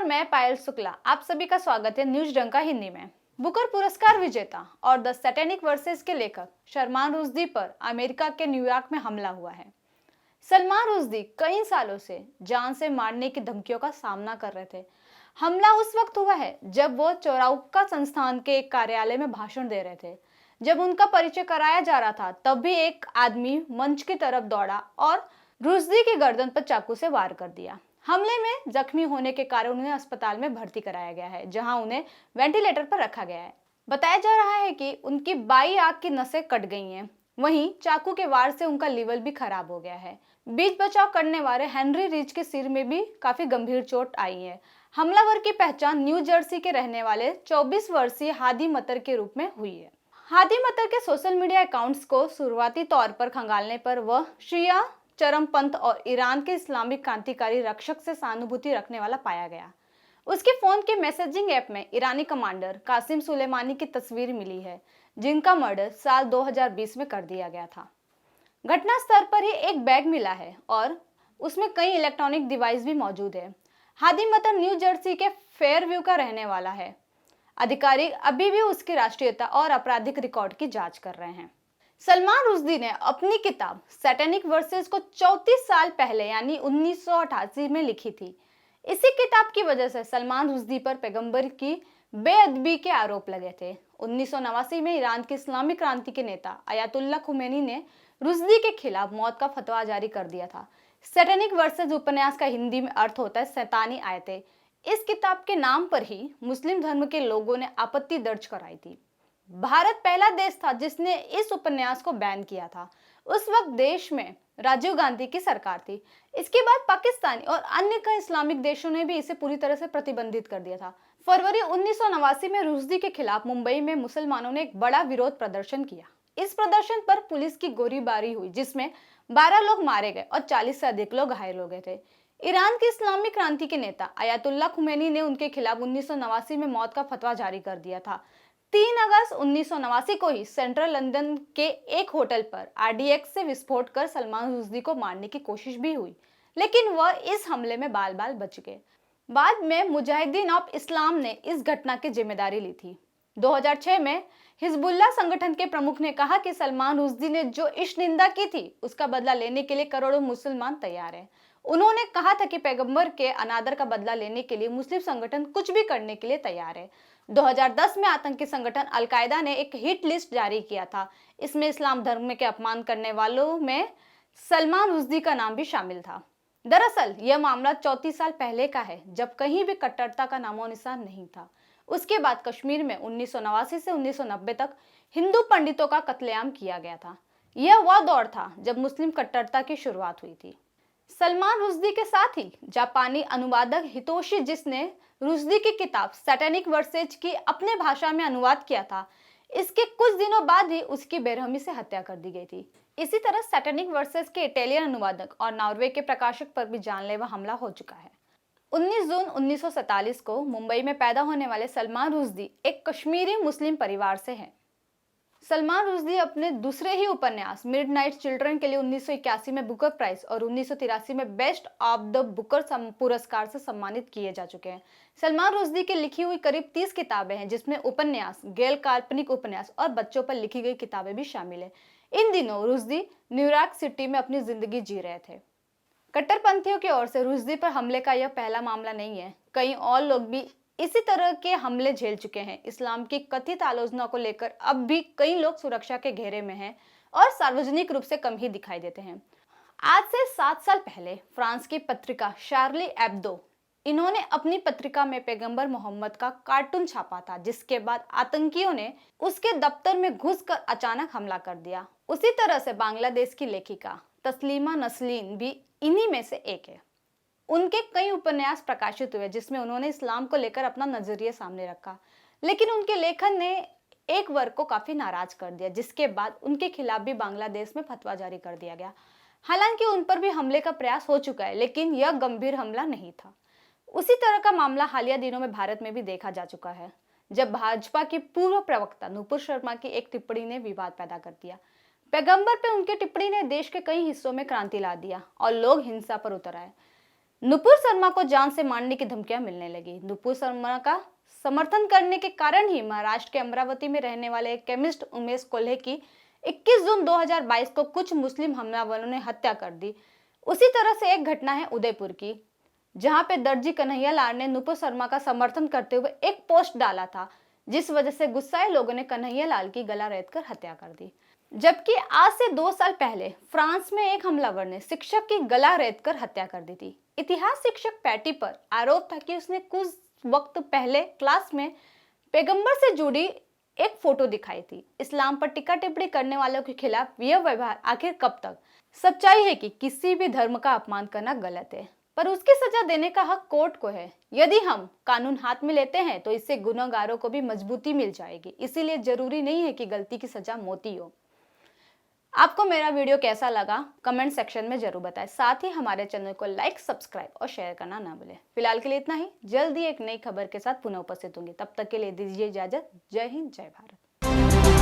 मैं पायल शुक्ला, आप सभी का स्वागत है न्यूज डंका हिंदी में। बुकर पुरस्कार विजेता और द सैटेनिक वर्सेस के लेखक सलमान रुश्दी पर अमेरिका के न्यूयॉर्क में हमला हुआ है। सलमान रुश्दी कई सालों से जान से मारने की धमकियों का सामना कर रहे थे। हमला उस वक्त हुआ है जब वो चौराउक्का संस्थान के एक कार्यालय में भाषण दे रहे थे। जब उनका परिचय कराया जा रहा था तब भी एक आदमी मंच की तरफ दौड़ा और रुश्दी की गर्दन पर चाकू से वार कर दिया। हमले में जख्मी होने के कारण उन्हें अस्पताल में भर्ती कराया गया है, जहां उन्हें वेंटिलेटर पर रखा गया है। बताया जा रहा है कि उनकी बाई आंख की नसें कट गई हैं। वहीं चाकू के वार से उनका लीवर भी खराब हो गया है। बीच बचाव करने वाले हेनरी रिच के सिर में भी काफी गंभीर चोट आई है। हमलावर की पहचान न्यू जर्सी के रहने वाले 24 वर्षीय हादी मतर के रूप में हुई है। हादी मतर के सोशल मीडिया अकाउंट्स को शुरुआती तौर पर खंगालने पर वह शिया चरमपंथ और ईरान के इस्लामिक क्रांतिकारी रक्षक से सहानुभूति रखने वाला पाया गया। उसके फोन के मैसेजिंग ऐप में ईरानी कमांडर कासिम सुलेमानी की तस्वीर मिली है, जिनका मर्डर साल 2020 में कर दिया गया था। घटना स्थल पर ही एक बैग मिला है और उसमें कई इलेक्ट्रॉनिक डिवाइस भी मौजूद है। हादी मतर न्यू जर्सी के फेयरव्यू का रहने वाला है। अधिकारी अभी भी उसकी राष्ट्रीयता और आपराधिक रिकॉर्ड की जांच कर रहे हैं। सलमान रुश्दी ने अपनी किताब सैटेनिक वर्सेस को 34 साल पहले यानी 1988 में लिखी थी। इसी किताब की वजह से सलमान रुश्दी पर पैगंबर की बेअदबी के आरोप लगे थे। 1989 में ईरान की इस्लामिक क्रांति के नेता अयातुल्ला खुमैनी ने रुश्दी के खिलाफ मौत का फतवा जारी कर दिया था। सैटेनिक वर्सेस उपन्यास का हिंदी में अर्थ होता है शैतानी आयतें। इस किताब के नाम पर ही मुस्लिम धर्म के लोगों ने आपत्ति दर्ज कराई थी। भारत पहला देश था जिसने इस उपन्यास को बैन किया था। उस वक्त देश में राजीव गांधी की सरकार थी। इसके बाद पाकिस्तानी और अन्य कई इस्लामिक देशों ने भी इसे पूरी तरह से प्रतिबंधित कर दिया था। फरवरी 1989 में रुश्दी के खिलाफ मुंबई में मुसलमानों ने एक बड़ा विरोध प्रदर्शन किया। इस प्रदर्शन पर पुलिस की गोलीबारी हुई, जिसमें 12 लोग मारे गए और 40 से अधिक लोग घायल हो गए थे। ईरान की इस्लामिक क्रांति के नेता अयातुल्ला खुमैनी ने उनके खिलाफ 1989 में मौत का फतवा जारी कर दिया था। 3 अगस्त 1989 को ही सेंट्रल लंदन के एक होटल पर आरडीएक्स से विस्फोट कर सलमान रुश्दी को मारने की कोशिश भी हुई, लेकिन वह इस हमले में बाल बाल बच गए। बाद में मुजाहिदीन ऑफ इस्लाम ने इस घटना की जिम्मेदारी ली थी। 2006 में हिजबुल्लाह संगठन के प्रमुख ने कहा कि सलमान रुश्दी ने जो इश्क निंदा की थी उसका बदला लेने के लिए करोड़ों मुसलमान तैयार हैं। उन्होंने कहा था कि पैगंबर के अनादर का बदला लेने के लिए मुस्लिम संगठन कुछ भी करने के लिए तैयार है। 2010 में आतंकी संगठन अल-कायदा ने एक हिट लिस्ट जारी किया था। इसमें इस्लाम धर्म के अपमान करने वालों में सलमान रुश्दी का नाम भी शामिल था। दरअसल यह मामला 34 साल पहले का है, जब कहीं भी कट्टरता का नामो निशान नहीं था। उसके बाद कश्मीर में 1989 से 1990 तक हिंदू पंडितों का कत्लेआम किया गया था। यह वह दौर था जब मुस्लिम कट्टरता की शुरुआत हुई थी। सलमान रुश्दी के साथ ही जापानी अनुवादक हितोशी, जिसने रुश्दी की किताब सैटेनिक वर्सेस की अपने भाषा में अनुवाद किया था, इसके कुछ दिनों बाद ही उसकी बेरहमी से हत्या कर दी गई थी। इसी तरह सैटेनिक वर्सेस के इटालियन अनुवादक और नॉर्वे के प्रकाशक पर भी जानलेवा हमला हो चुका है। 19 जून 1947 को मुंबई में पैदा होने वाले सलमान रुश्दी एक कश्मीरी मुस्लिम परिवार से हैं। सलमान रुश्दी अपने दूसरे ही उपन्यास मिडनाइट चिल्ड्रन के लिए 1981 में बुकर प्राइज और 1983 में बेस्ट ऑफ द बुकर पुरस्कार से सम्मानित किए जा चुके हैं। सलमान रुश्दी की लिखी हुई करीब 30 किताबें हैं, जिसमें उपन्यास, गैर काल्पनिक उपन्यास और बच्चों पर लिखी गई किताबें भी शामिल हैं। इन दिनों रुश्दी न्यूयॉर्क सिटी में अपनी जिंदगी जी रहे थे। कट्टरपंथियों की ओर से रुश्दी पर हमले का यह पहला मामला नहीं है। कई और लोग भी इसी तरह के हमले झेल चुके हैं। इस्लाम की कथित आलोचना को लेकर अब भी कई लोग सुरक्षा के घेरे में हैं और सार्वजनिक रूप से कम ही दिखाई देते हैं। आज से 7 साल पहले फ्रांस की पत्रिका शार्ली एब्दो, इन्होंने अपनी पत्रिका में पैगंबर मोहम्मद का कार्टून छापा था, जिसके बाद आतंकियों ने उसके दफ्तर में घुसकर अचानक हमला कर दिया। उसी तरह से बांग्लादेश की लेखिका तस्लीमा नसरीन भी इन्हीं में से एक है। उनके कई उपन्यास प्रकाशित हुए जिसमें उन्होंने इस्लाम को लेकर अपना नजरिया सामने रखा, लेकिन उनके लेखन ने एक वर्ग को काफी नाराज कर दिया, जिसके बाद उनके खिलाफ भी बांग्लादेश में फतवा जारी कर दिया गया। हालांकि उन पर भी हमले का प्रयास हो चुका है, लेकिन यह गंभीर हमला नहीं था। उसी तरह का मामला हालिया दिनों में भारत में भी देखा जा चुका है, जब भाजपा की पूर्व प्रवक्ता नुपुर शर्मा की एक टिप्पणी ने विवाद पैदा कर दिया। पैगंबर पे उनकी टिप्पणी ने देश के कई हिस्सों में क्रांति ला दिया और लोग हिंसा पर उतर आए। नुपुर शर्मा को जान से मारने की धमकियां मिलने लगी। नुपुर शर्मा का समर्थन करने के कारण ही महाराष्ट्र के अमरावती में रहने वाले केमिस्ट उमेश कोल्हे की 21 जून 2022 को कुछ मुस्लिम हमलावरों ने हत्या कर दी। उसी तरह से एक घटना है उदयपुर की, जहां पे दर्जी कन्हैयालाल ने नुपुर शर्मा का समर्थन करते हुए एक पोस्ट डाला था, जिस वजह से गुस्साए लोगों ने कन्हैयालाल की गला रेतकर हत्या कर दी। जबकि आज से 2 साल पहले फ्रांस में एक हमलावर ने शिक्षक की गला रेतकर हत्या कर दी थी। इतिहास शिक्षक पैटी पर आरोप था कि उसने कुछ वक्त पहले क्लास में पैगंबर से जुड़ी एक फोटो दिखाई थी। इस्लाम पर टीका टिप्पणी करने वालों के खिलाफ यह व्यवहार आखिर कब तक? सच्चाई है कि किसी भी धर्म का अपमान करना गलत है, पर उसकी सजा देने का हक कोर्ट को है। यदि हम कानून हाथ में लेते हैं तो इससे गुनहगारों को भी मजबूती मिल जाएगी। इसीलिए जरूरी नहीं है कि गलती की सजा मौत ही हो। आपको मेरा वीडियो कैसा लगा कमेंट सेक्शन में जरूर बताएं। साथ ही हमारे चैनल को लाइक, सब्सक्राइब और शेयर करना ना भूलें। फिलहाल के लिए इतना ही। जल्द ही एक नई खबर के साथ पुनः उपस्थित होंगे। तब तक के लिए दीजिए इजाजत। जय हिंद, जय भारत।